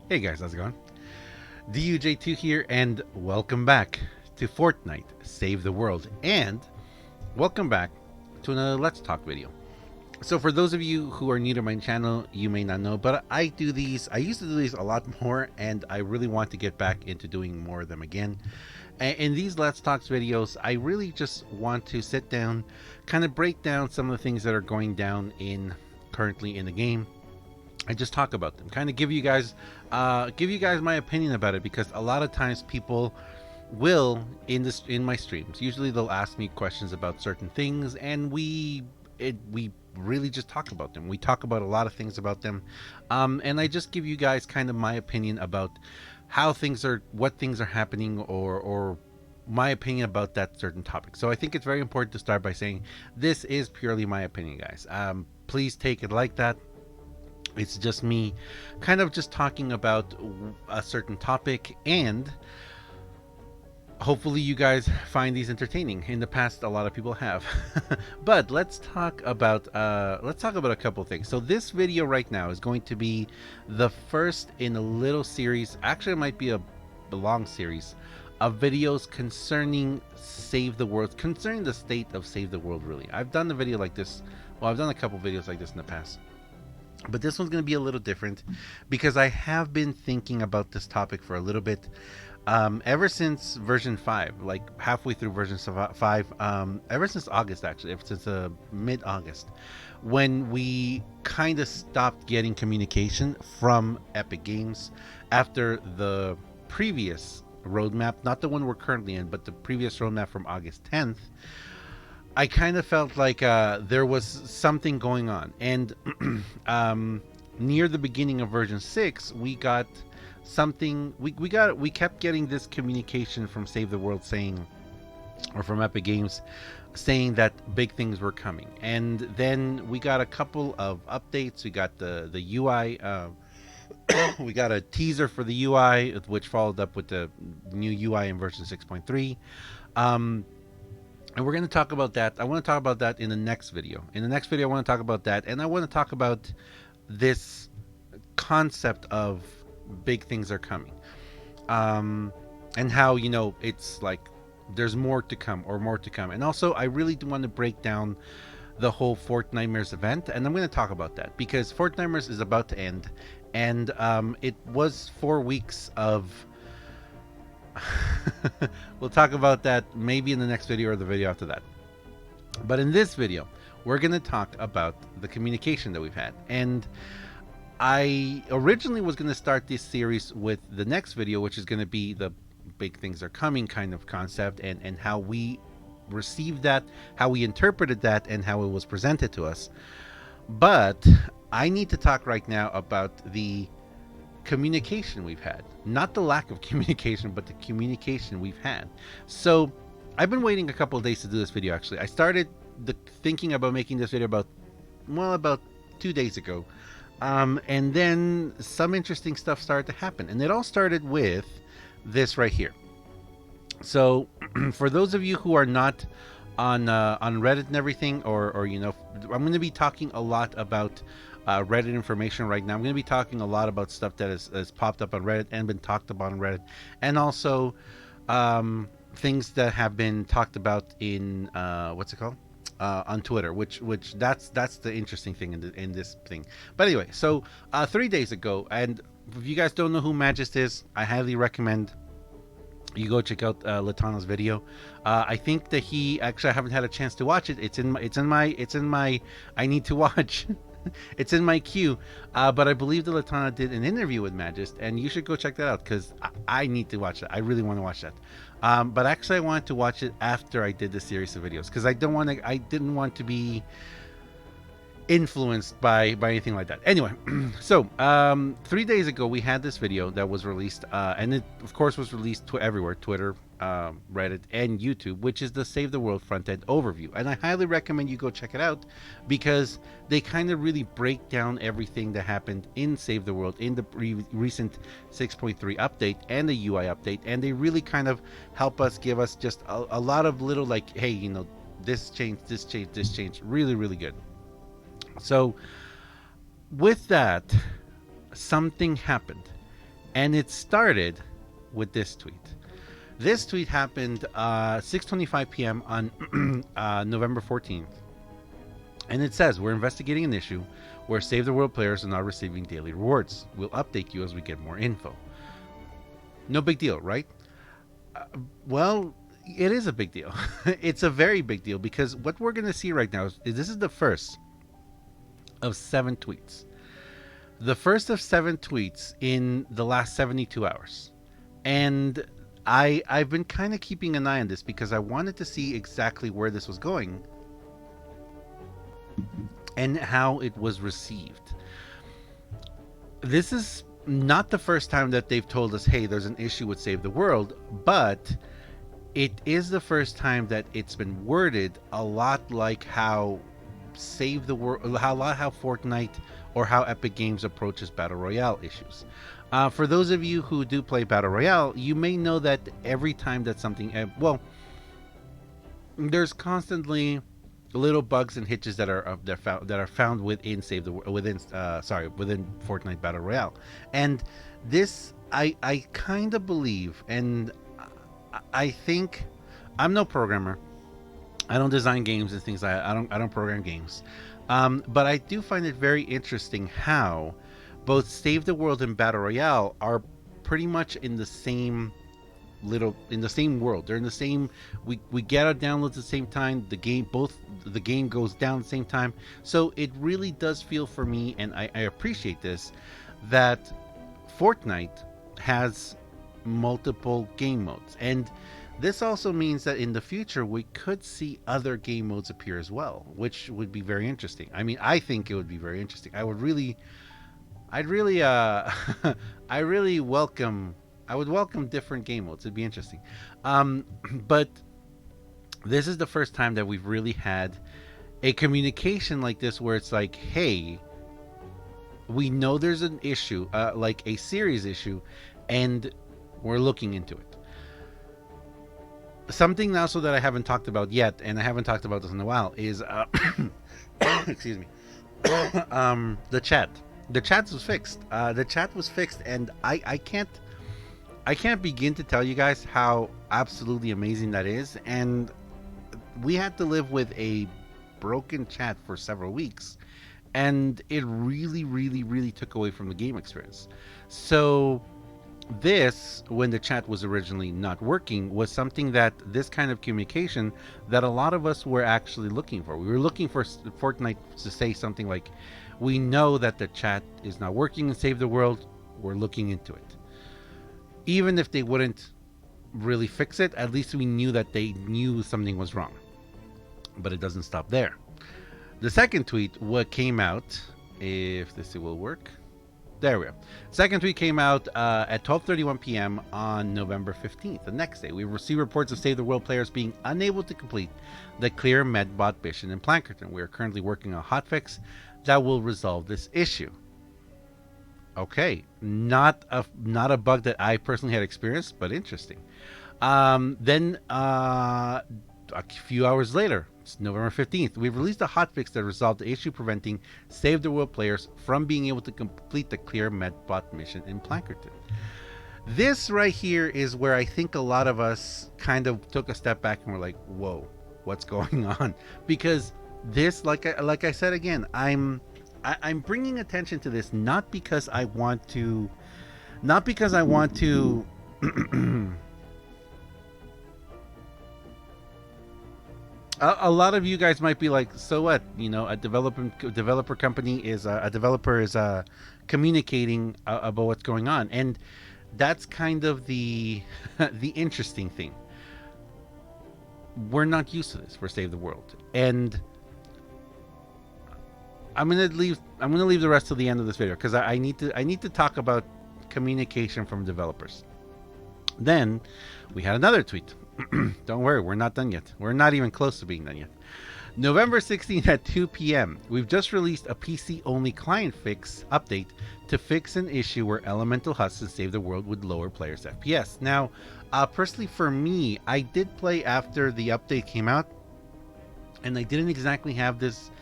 Hey guys, how's it going? DUJ2 here, and welcome back to Fortnite Save the World, and welcome back to another Let's Talk video. So, for those of you who are new to my channel, you may not know, but I used to do these a lot more, and I really want to get back into doing more of them again. In these Let's Talks videos, I really just want to sit down, kind of break down some of the things that are going down currently in the game. I just talk about them, kind of give you guys my opinion about it, because a lot of times people will in my streams, usually they'll ask me questions about certain things, and we really just talk about them. We talk about a lot of things about them, and I just give you guys kind of my opinion about what things are happening, or my opinion about that certain topic. So I think it's very important to start by saying this is purely my opinion, guys. Please take it like that. It's just me kind of just talking about a certain topic, and hopefully you guys find these entertaining. In the past, a lot of people have. But let's talk about a couple things. So this video right now is going to be the first in a little series. Actually, it might be a long series of videos concerning Save the World, concerning the state of Save the World, really. I've done a video like this. Well, I've done a couple videos like this in the past, but this one's going to be a little different because I have been thinking about this topic for a little bit, ever since version 5, like halfway through version 5, ever since August, actually, ever since mid-August, when we kind of stopped getting communication from Epic Games after the previous roadmap, not the one we're currently in, but the previous roadmap from August 10th. I kind of felt like there was something going on, and near the beginning of version 6, we got something. We kept getting this communication from Save the World saying, or from Epic Games, saying that big things were coming, and then we got a couple of updates. We got the UI. We got a teaser for the UI, which followed up with the new UI in version 6.3. And we're going to talk about that. I want to talk about that in the next video. In the next video, I want to talk about that. And I want to talk about this concept of big things are coming. And how, it's like there's more to come, or more to come. And also, I really do want to break down the whole Fortnitemares event. And I'm going to talk about that because Fortnitemares is about to end. And it was 4 weeks of... We'll talk about that maybe in the next video or the video after that. But in this video, we're going to talk about the communication that we've had. And I originally was going to start this series with the next video, which is going to be the big things are coming kind of concept, and how we received that, how we interpreted that, and how it was presented to us. But I need to talk right now about the communication we've had, not the lack of communication, but the communication we've had. So I've been waiting a couple of days to do this video. Actually, I started thinking about making this video about 2 days ago, and then some interesting stuff started to happen, and it all started with this right here. So for those of you who are not on Reddit and everything, or I'm going to be talking a lot about Reddit information right now. I'm going to be talking a lot about stuff that has popped up on Reddit and been talked about on Reddit, and also things that have been talked about in what's it called, on Twitter, which that's the interesting thing in this thing. But anyway, so 3 days ago, and if you guys don't know who Magist is, I highly recommend you go check out Latana's video. I think that I haven't had a chance to watch it. It's in my I need to watch. It's in my queue, but I believe that Latana did an interview with Magist, and you should go check that out because I need to watch that. I really want to watch that. But actually, I wanted to watch it after I did the series of videos because I didn't want to be influenced by anything like that. Anyway, so 3 days ago we had this video that was released, and it of course was released to everywhere: Twitter, Reddit, and YouTube, which is the Save the World front end overview. And I highly recommend you go check it out because they kind of really break down everything that happened in Save the World in the recent 6.3 update and the UI update, and they really kind of give us just a lot of little, like, hey, this changed, this changed, this changed. Really, really good. So with that, something happened. And it started with this tweet. This tweet happened 6:25 p.m. on November 14th. And it says, we're investigating an issue where Save the World players are not receiving daily rewards. We'll update you as we get more info. No big deal, right? Well, it is a big deal. It's a very big deal because what we're going to see right now is this is the first of 7 tweets. The first of 7 tweets in the last 72 hours. And I've been kind of keeping an eye on this because I wanted to see exactly where this was going and how it was received. This is not the first time that they've told us, hey, there's an issue with Save the World, but it is the first time that it's been worded a lot like how Save the World, how Fortnite or how Epic Games approaches Battle Royale issues. For those of you who do play Battle Royale, you may know that every time that something, there's constantly little bugs and hitches that are found within within Fortnite Battle Royale, and this I kind of believe, and I think, I'm no programmer, I don't design games and things like that. I don't program games, but I do find it very interesting how both Save the World and Battle Royale are pretty much in the same world. They're in the same, we get our downloads at the same time, the game goes down at the same time. So it really does feel for me, and I appreciate this, that Fortnite has multiple game modes, and this also means that in the future we could see other game modes appear as well, which would be very interesting. I mean, I think it would be very interesting. I would welcome different game modes. It'd be interesting. But this is the first time that we've really had a communication like this where it's like, hey, we know there's an issue, like a serious issue, and we're looking into it. Something also that I haven't talked about yet, and I haven't talked about this in a while, is excuse me, the chat. The chat was fixed. And I can't begin to tell you guys how absolutely amazing that is. And we had to live with a broken chat for several weeks, and it really, really, really took away from the game experience. So this, when the chat was originally not working, was something that this kind of communication that a lot of us were actually looking for. We were looking for Fortnite to say something like, we know that the chat is not working in Save the World, we're looking into it. Even if they wouldn't really fix it, at least we knew that they knew something was wrong. But it doesn't stop there. The second tweet, what came out, if this will work, there we go. Second tweet came out at 12:31 p.m. on November 15th, the next day. We received reports of Save the World players being unable to complete the Clear Medbot mission in Plankerton. We are currently working on a hotfix that will resolve this issue. Okay, not a bug that I personally had experienced, but interesting. Then a few hours later, it's November 15th, we've released a hotfix that resolved the issue preventing Save the World players from being able to complete the Clear Medbot mission in Plankerton. This right here is where I think a lot of us kind of took a step back and were like, whoa, what's going on? Because this, like I said again, I'm bringing attention to this not because I want to a lot of you guys might be like, so what? You know, a developer company is a developer is communicating about what's going on, and that's kind of the the interesting thing. We're not used to this for Save the World, and I'm gonna leave the rest to the end of this video because I need to talk about communication from developers. Then we had another tweet. Don't worry, we're not done yet. We're not even close to being done yet. November 16th at 2 p.m. We've just released a PC-only client fix update to fix an issue where elemental husks in Save the World would lower players' FPS. Now, personally for me, I did play after the update came out, and I didn't exactly have this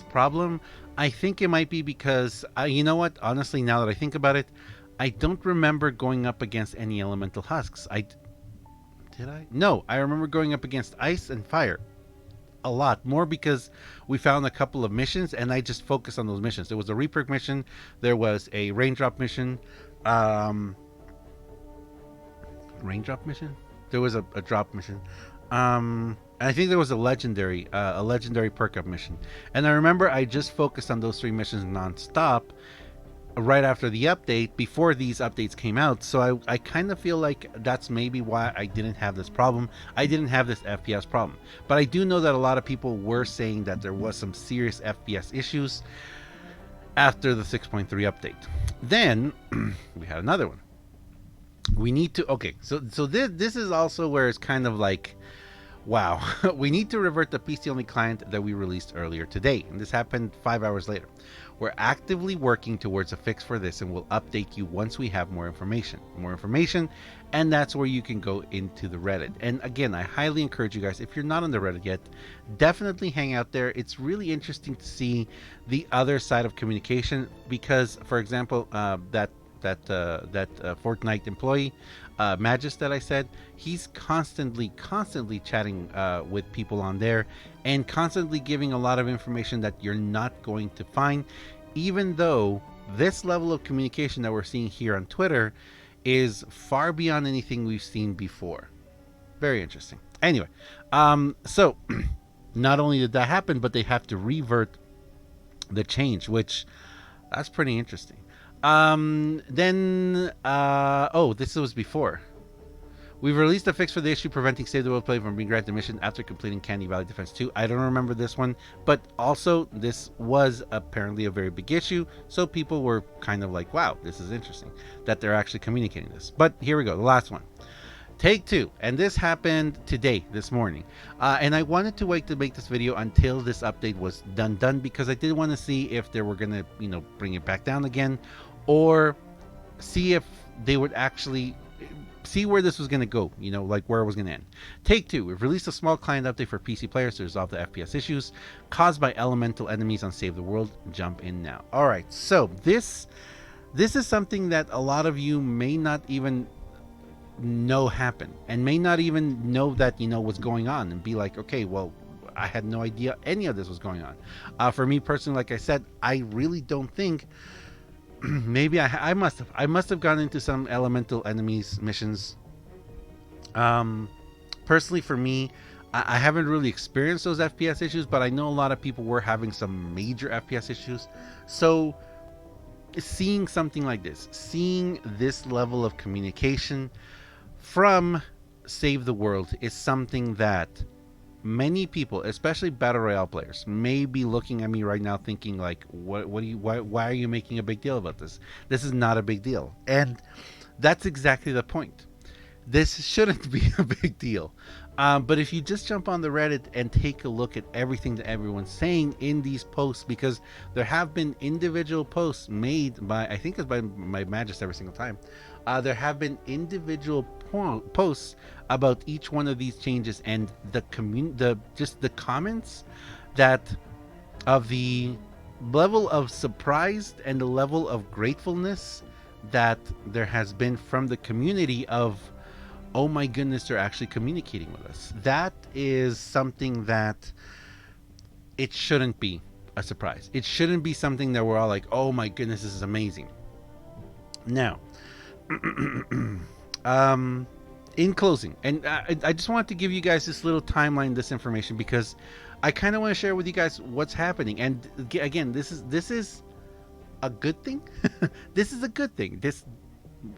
problem. I think it might be because, you know what? Honestly, now that I think about it, I don't remember going up against any elemental husks. Did I? No, I remember going up against ice and fire a lot more because we found a couple of missions and I just focused on those missions. There was a reperk mission, there was a raindrop mission, um, raindrop mission. There was a drop mission. I think there was a legendary perk up mission. And I remember I just focused on those three missions nonstop right after the update, before these updates came out. So I kind of feel like that's maybe why I didn't have this problem. I didn't have this FPS problem. But I do know that a lot of people were saying that there was some serious FPS issues after the 6.3 update. Then we had another one. We need to, okay, so this is also where it's kind of like, wow, we need to revert the PC only client that we released earlier today. And this happened 5 hours later. We're actively working towards a fix for this and we'll update you once we have more information. And that's where you can go into the Reddit. And again, I highly encourage you guys, if you're not on the Reddit yet, definitely hang out there. It's really interesting to see the other side of communication because, for example, that Fortnite employee, Magis, that I said, he's constantly chatting with people on there and constantly giving a lot of information that you're not going to find, even though this level of communication that we're seeing here on Twitter is far beyond anything we've seen before. Very interesting. Anyway, so not only did that happen, but they have to revert the change, which that's pretty interesting. This was before. We've released a fix for the issue preventing Save the World play from being granted mission after completing Candy Valley Defense 2. I don't remember this one, but also this was apparently a very big issue, so people were kind of like, wow, this is interesting that they're actually communicating this. But here we go, the last one. Take two, and this happened today, this morning, and I wanted to wait to make this video until this update was done because I did want to see if they were gonna, bring it back down again, or see if they would actually see where this was going to go, like where it was going to end. Take two, we've released a small client update for PC players to resolve the FPS issues caused by elemental enemies on Save the World. Jump in now. All right, so this is something that a lot of you may not even know happened and may not even know that what's going on and be like, okay, well, I had no idea any of this was going on. For me personally, like I said, I really don't think maybe I must have gone into some elemental enemies missions. Personally, for me, I haven't really experienced those FPS issues, but I know a lot of people were having some major FPS issues. So seeing something like this, seeing this level of communication from Save the World is something that many people, especially battle royale players, may be looking at me right now thinking like, why are you making a big deal about this? This is not a big deal. And that's exactly the point. This shouldn't be a big deal. But if you just jump on the Reddit and take a look at everything that everyone's saying in these posts, because there have been individual posts made by, I think it's by my Magis every single time. There have been individual posts about each one of these changes, and the comments that of the level of surprise and the level of gratefulness that there has been from the community of, oh my goodness, they're actually communicating with us. That is something that it shouldn't be a surprise. It shouldn't be something that we're all like, oh my goodness, this is amazing. Now, in closing, and I just wanted to give you guys this little timeline, this information, because I kind of want to share with you guys what's happening. And again, this is a good thing. This is a good thing.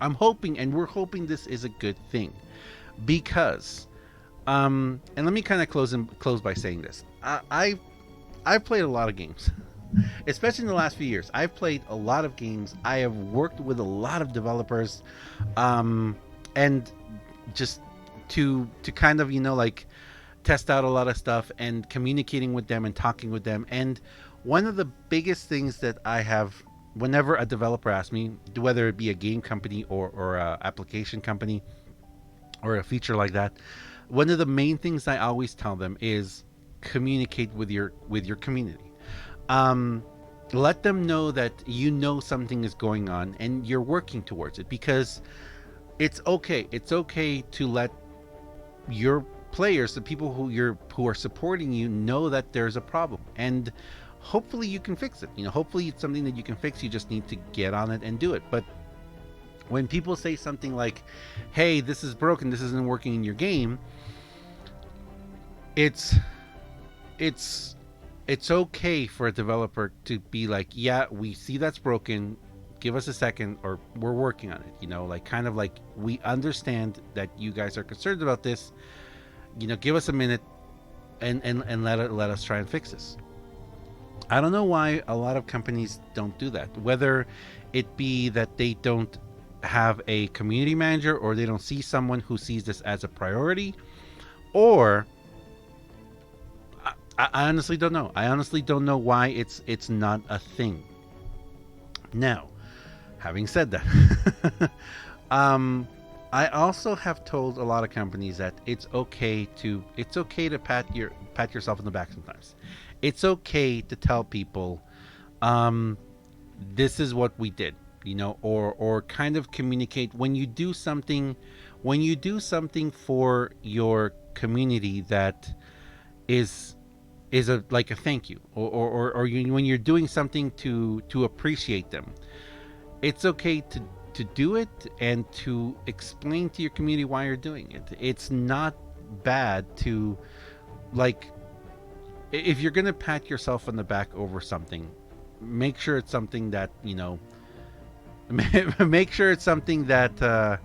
I'm hoping, and we're hoping this is a good thing, because and let me kind of close by saying this. I've played a lot of games. Especially in the last few years, I've played a lot of games. I have worked with a lot of developers, and just to kind of like test out a lot of stuff and communicating with them and talking with them. And one of the biggest things that I have, whenever a developer asks me, whether it be a game company or a application company or a feature like that, one of the main things I always tell them is communicate with your community. let them know that you know something is going on and you're working towards it, because it's okay. It's okay to let your players, the people who are supporting you, know that there's a problem, and hopefully you can fix it. Hopefully it's something that you can fix. You just need to get on it and do it. But when people say something like, "Hey, this is broken. This isn't working in your game," it's it's it's okay for a developer to be like, "Yeah, we see that's broken. Give us a second, or we're working on it." Like, kind of like, we understand that you guys are concerned about this. Give us a minute, and let us try and fix this. I don't know why a lot of companies don't do that. Whether it be that they don't have a community manager, or they don't see someone who sees this as a priority, or I honestly don't know. I honestly don't know why it's not a thing. Now, having said that, I also have told a lot of companies that it's okay to pat yourself on the back sometimes. It's okay to tell people, this is what we did, or kind of communicate when you do something for your community that is like a thank you, or when you're doing something to appreciate them. It's okay to do it and to explain to your community why you're doing it. It's not bad to, like, if you're gonna pat yourself on the back over something, make sure it's something that make sure it's something that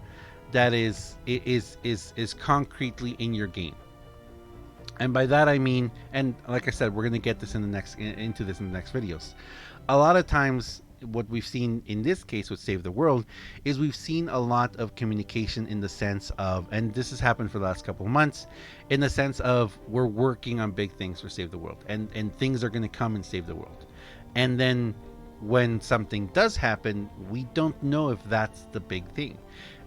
is concretely in your game. And by that I mean, and like I said, we're gonna get this into this in the next videos. A lot of times, what we've seen in this case with Save the World is we've seen a lot of communication in the sense of, and this has happened for the last couple of months, in the sense of, we're working on big things for Save the World, and things are going to come and save the world. And then when something does happen, we don't know if that's the big thing.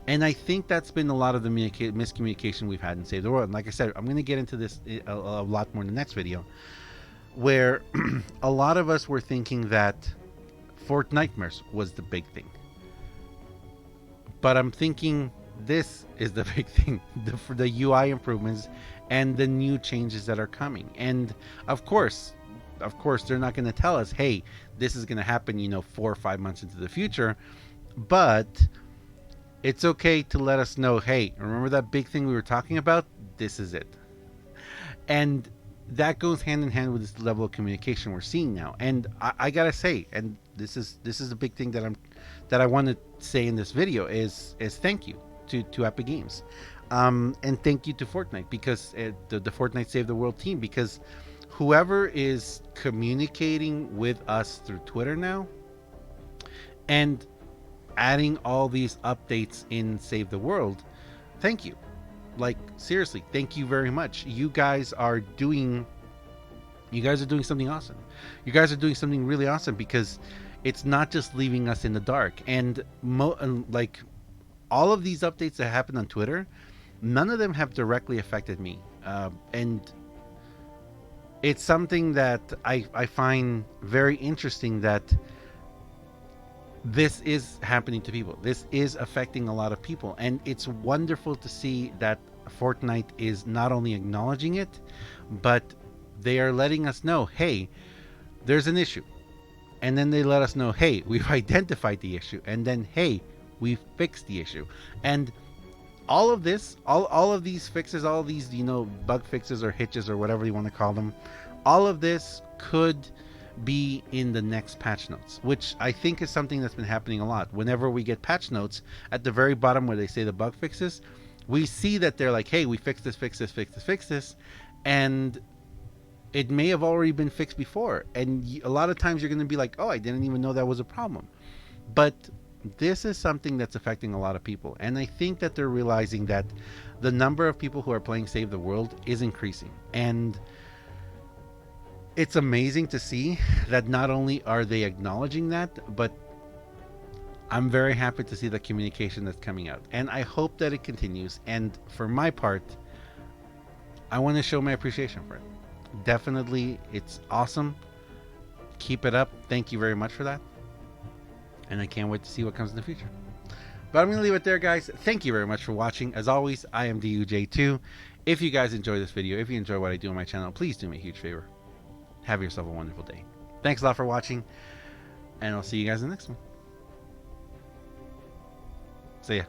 And I think that's been a lot of the miscommunication we've had in Save the World. And like I said, I'm going to get into this a lot more in the next video, where a lot of us were thinking that Fortnitemares was the big thing. But I'm thinking this is the big thing, the UI improvements and the new changes that are coming. And of course, they're not going to tell us, hey, this is going to happen, 4 or 5 months into the future. But it's okay to let us know, hey, remember that big thing we were talking about? This is it. And that goes hand in hand with this level of communication we're seeing now. And I gotta say, and this is a big thing that I want to say in this video, is thank you to Epic Games, and thank you to Fortnite, because the Fortnite Save the World team, because whoever is communicating with us through Twitter now and adding all these updates in Save the World, thank you. Like, seriously, thank you very much. You guys are doing something awesome. You guys are doing something really awesome, because it's not just leaving us in the dark. And like, all of these updates that happened on Twitter, none of them have directly affected me. And it's something that I find very interesting, that this is happening to people. This is affecting a lot of people. And it's wonderful to see that Fortnite is not only acknowledging it, but they are letting us know, hey, there's an issue. And then they let us know, hey, we've identified the issue. And then, hey, we've fixed the issue. And all of this, all of these fixes, all of these, bug fixes or hitches or whatever you want to call them, all of this could be in the next patch notes, which I think is something that's been happening a lot. Whenever we get patch notes, at the very bottom where they say the bug fixes, we see that they're like, hey, we fixed this, and it may have already been fixed before. And a lot of times you're going to be like, oh, I didn't even know that was a problem. But this is something that's affecting a lot of people, and I think that they're realizing that the number of people who are playing Save the World is increasing. And it's amazing to see that not only are they acknowledging that, but I'm very happy to see the communication that's coming out, and I hope that it continues. And for my part, I want to show my appreciation for it. Definitely, it's awesome. Keep it up. Thank you very much for that. And I can't wait to see what comes in the future. But I'm going to leave it there, guys. Thank you very much for watching. As always, I am DUJ2. If you guys enjoy this video, if you enjoy what I do on my channel, please do me a huge favor. Have yourself a wonderful day. Thanks a lot for watching, and I'll see you guys in the next one. See ya.